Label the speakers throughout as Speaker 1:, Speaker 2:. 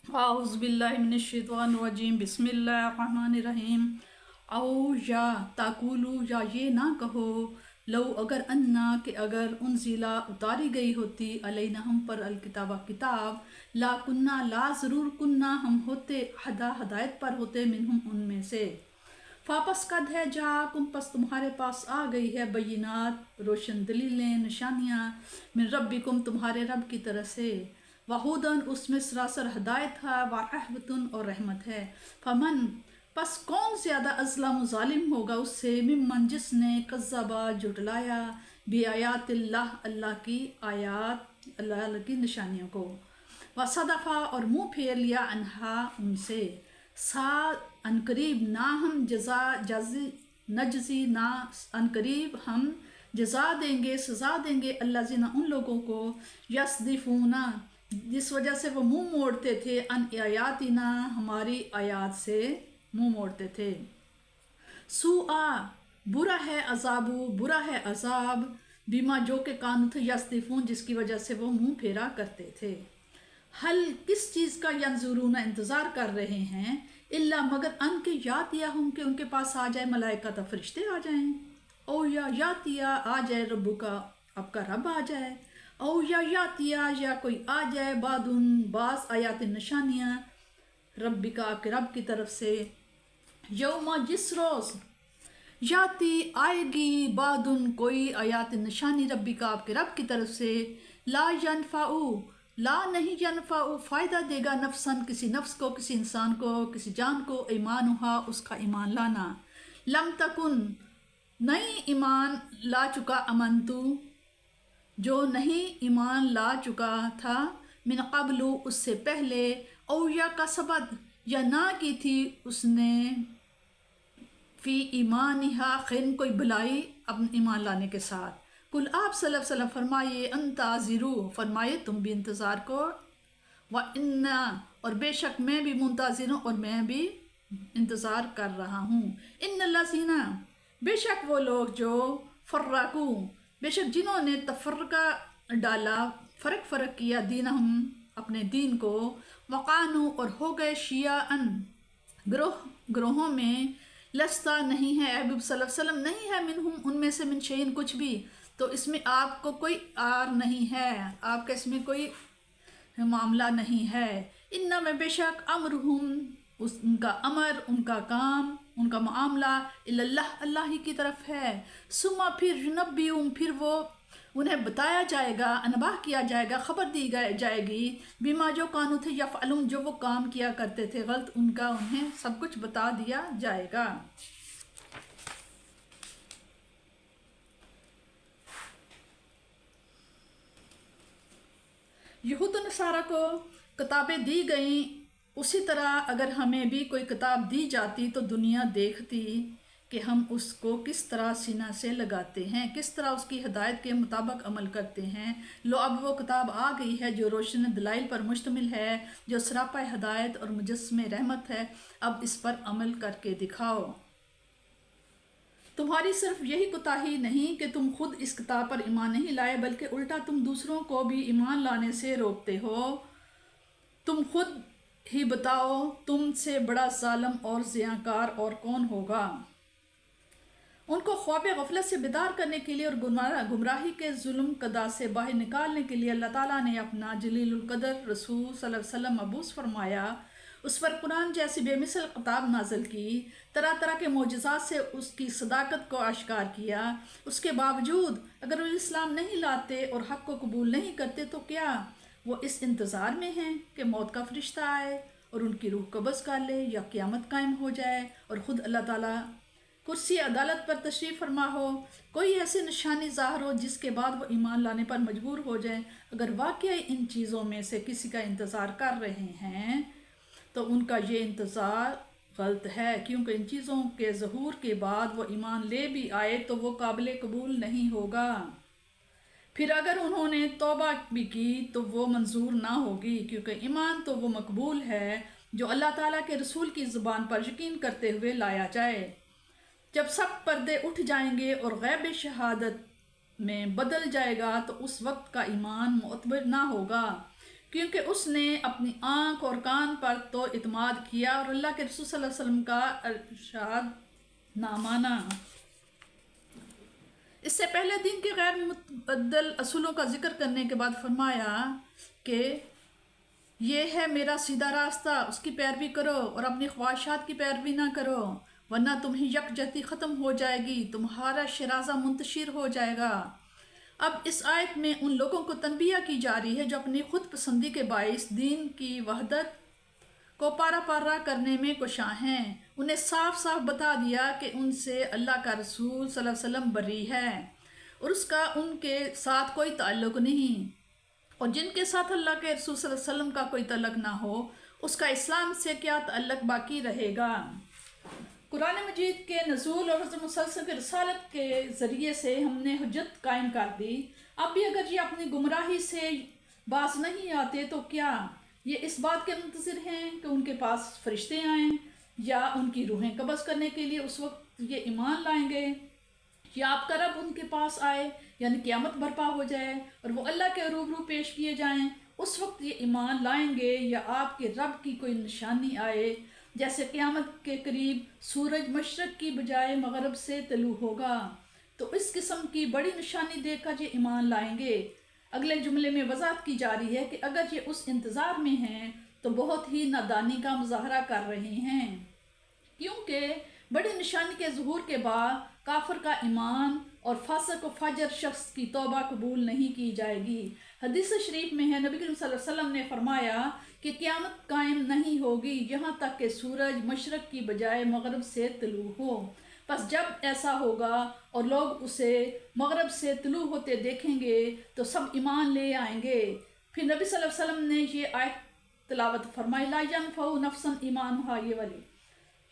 Speaker 1: आउज़ बिल्लाहि मिनश्शैतानिर्रजीम बिस्मिल्लाहिर्रहमानिर्रहीम। औ या ताकुलू, या ये ना कहो, लो अगर अन्ना कि अगर उनजिला उतारी गई होती अलैना हम पर अलकिताबा किताब, ला कुन्ना ला ज़रूर कुन्ना हम होते हदा हदायत पर होते मिनहुम उनमें से। वापस कद है जाकुम पस तुम्हारे पास आ गई है बैनात रोशन दलीलें निशानियाँ मिन रब्बिकुम तुम्हारे रब की तरफ से, वहुदन उसमें सरासर हदायत है, वरहमतुन और रहमत है। फमन पस कौन ज़्यादा अज़लम ज़ालिम होगा उससे, मिम्मन जिसने कज़्ज़बा जुटलाया बि आयातिल्लाह अल्लाह की आयात अल्लाह की निशानियों को, वसदफ़ा और मुँह फेर लिया अनहा उनसे, सा अनकरीब ना हम जजा जजी नजजी ना अनकरीब हम जजा देंगे सज़ा देंगे अल्लाज़िना उन लोगों को, यसदिफूना जिस वजह से वो मुंह मोड़ते थे, अन आयातिना हमारी आयात से मुंह मोड़ते थे। सुआ बुरा है अजाबू बुरा है अजाब, बीमा जो के कानू थे यस्तिफून जिसकी वजह से वो मुंह फेरा करते थे। हल किस चीज़ का यंजुरूना इंतज़ार कर रहे हैं, इल्ला मगर अन के यातिया हम के उनके पास आ जाए मलाइका तो फरिश्ते आ जाएं, ओ या यातिया आ जाए रब्बू का आपका रब आ जाए, ओ या यातिया या कोई आ जाए बादुन बास आयात निशानियाँ रब्बी का आपके रब की तरफ से, यौमा जिस रोज़ याति आएगी बादुन कोई आयात निशानी रब्बी का आपके रब की तरफ से, ला यनफ़ाउ ला नहीं यनफ़ाउ फ़ायदा देगा नफ्सन किसी नफ्स को किसी इंसान को किसी जान को, ईमानुहा उसका ईमान लाना, लम तकुन नहीं ईमान ला चुका अमनतु जो नहीं ईमान ला चुका था, मिन क़ब्लु उससे पहले, औ या का सबद या ना की थी उसने, फ़ी ईमानिहा खैर कोई भलाई अपने ईमान लाने के साथ। कुल आप सल्लल्लाहु अलैहि वसल्लम फरमाइए अंताज़िरू फरमाइए तुम भी इंतज़ार को, व इन्ना और बेशक मैं भी मुंतज़िर हूँ और मैं भी इंतज़ार कर रहा हूँ। इन्नल्लज़ीना बेशक वो लोग जो फ़र्रक़ू बेशक जिन्होंने तफ़र्रक़ा डाला फ़र्क किया दीन हम अपने दीन को, वक़ानू और हो गए शियाअन ग्रोहों में, लस्ता नहीं है अहबीब सल्लल्लाहु अलैहि वसल्लम नहीं है मिनहुम उनमें से मिन शैइन कुछ भी, तो इसमें आपको कोई आर नहीं है, आपका इसमें कोई मामला नहीं है। इन्ना में बेशक अमरुहुम उनका अमर उनका काम उनका मामला इल्लल्लाह अल्लाह ही की तरफ है, सुमा फिर युनब्बिउहुम फिर वो उन्हें बताया जाएगा अनबाह किया जाएगा खबर दी जाएगी, बीमा जो कानू थे यफ़अलून जो वो काम किया करते थे गलत उनका उन्हें सब कुछ बता दिया जाएगा। यहूद नसारा को किताबें दी गईं, उसी तरह अगर हमें भी कोई किताब दी जाती तो दुनिया देखती कि हम उसको किस तरह सीना से लगाते हैं, किस तरह उसकी हिदायत के मुताबिक अमल करते हैं। लो अब वो किताब आ गई है जो रोशन दलाइल पर मुश्तमिल है, जो सरापा हिदायत और मुजस्समे रहमत है, अब इस पर अमल करके दिखाओ। तुम्हारी सिर्फ यही कोताही नहीं कि तुम खुद इस किताब पर ईमान नहीं लाए, बल्कि उल्टा तुम दूसरों को भी ईमान लाने से रोकते हो। तुम खुद ही बताओ तुमसे बड़ा जालिम और ज़ियाकार और कौन होगा। उनको ख्वाब गफलत से बेदार करने के लिए और गुमराही के जुल्म कदा से बाहर निकालने के लिए अल्लाह ताला ने अपना जलीलुल कदर रसूल सल्लल्लाहु अलैहि वसल्लम मबूस फरमाया, उस पर कुरान जैसी बेमिसल किताब नाज़िल की, तरह तरह के मोजज़ात से उसकी सदाकत को आश्कार किया। उसके बावजूद अगर वो इस्लाम नहीं लाते और हक़ को कबूल नहीं करते तो क्या वो इस इंतज़ार में हैं कि मौत का फरिश्ता आए और उनकी रूह कब्ज़ कर ले या क़यामत कायम हो जाए और ख़ुद अल्लाह ताला कुर्सी अदालत पर तशरीफ़ फरमा हो, कोई ऐसी निशानी ज़ाहिर हो जिसके बाद वो ईमान लाने पर मजबूर हो जाए। अगर वाकई इन चीज़ों में से किसी का इंतज़ार कर रहे हैं तो उनका ये इंतज़ार गलत है, क्योंकि इन चीज़ों के ज़हूर के बाद वो ईमान ले भी आए तो वो काबिल कबूल नहीं होगा। फिर अगर उन्होंने तौबा भी की तो वो मंजूर ना होगी, क्योंकि ईमान तो वो मकबूल है जो अल्लाह ताला के रसूल की ज़ुबान पर यकीन करते हुए लाया जाए। जब सब पर्दे उठ जाएंगे और गैब शहादत में बदल जाएगा तो उस वक्त का ईमान मुअतबर ना होगा, کیونکہ اس نے اپنی آنکھ اور کان پر تو اعتماد کیا اور اللہ کے رسول صلی اللہ علیہ وسلم کا ارشاد نہ مانا۔ اس سے پہلے دین کے غیر متبدل اصولوں کا ذکر کرنے کے بعد فرمایا کہ یہ ہے میرا سیدھا راستہ، اس کی پیروی کرو اور اپنی خواہشات کی پیروی نہ کرو، ورنہ تمہیں یکجہتی ختم ہو جائے گی، تمہارا شرازہ منتشر ہو جائے گا۔ اب اس آیت میں ان لوگوں کو تنبیہ کی جا رہی ہے جو اپنی خود پسندی کے باعث دین کی وحدت کو پارا پارا کرنے میں کوشاں ہیں۔ انہیں صاف صاف بتا دیا کہ ان سے اللہ کا رسول صلی اللہ علیہ وسلم بری ہے اور اس کا ان کے ساتھ کوئی تعلق نہیں، اور جن کے ساتھ اللہ کے رسول صلی اللہ علیہ وسلم کا کوئی تعلق نہ ہو اس کا اسلام سے کیا تعلق باقی رہے گا۔ قرآن مجید کے نزول اور حضرت مسلسل کے رسالت کے ذریعے سے ہم نے حجت قائم کر دی۔ اب بھی اگر یہ اپنی گمراہی سے باز نہیں آتے تو کیا یہ اس بات کے منتظر ہیں کہ ان کے پاس فرشتے آئیں یا ان کی روحیں قبض کرنے کے لیے اس وقت یہ ایمان لائیں گے، یا آپ کا رب ان کے پاس آئے یعنی قیامت برپا ہو جائے اور وہ اللہ کے روبرو پیش کیے جائیں، اس وقت یہ ایمان لائیں گے، یا آپ کے رب کی کوئی نشانی آئے جیسے قیامت کے قریب سورج مشرق کی بجائے مغرب سے طلوع ہوگا، تو اس قسم کی بڑی نشانی دیکھ کر یہ ایمان لائیں گے۔ اگلے جملے میں وضاحت کی جا رہی ہے کہ اگر یہ اس انتظار میں ہیں تو بہت ہی نادانی کا مظاہرہ کر رہے ہیں، کیونکہ بڑی نشانی کے ظہور کے بعد کافر کا ایمان اور فاسق و فاجر شخص کی توبہ قبول نہیں کی جائے گی۔ حدیث شریف میں ہے، نبی کریم صلی اللہ علیہ وسلم نے فرمایا کہ قیامت قائم نہیں ہوگی یہاں تک کہ سورج مشرق کی بجائے مغرب سے طلوع ہو، پس جب ایسا ہوگا اور لوگ اسے مغرب سے طلوع ہوتے دیکھیں گے تو سب ایمان لے آئیں گے۔ پھر نبی صلی اللہ علیہ وسلم نے یہ آیت تلاوت فرمائی، لا ينفع نفسا ایمانھا، یہ والی،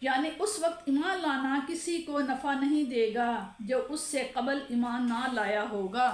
Speaker 1: یعنی اس وقت ایمان لانا کسی کو نفع نہیں دے گا جو اس سے قبل ایمان نہ لایا ہوگا۔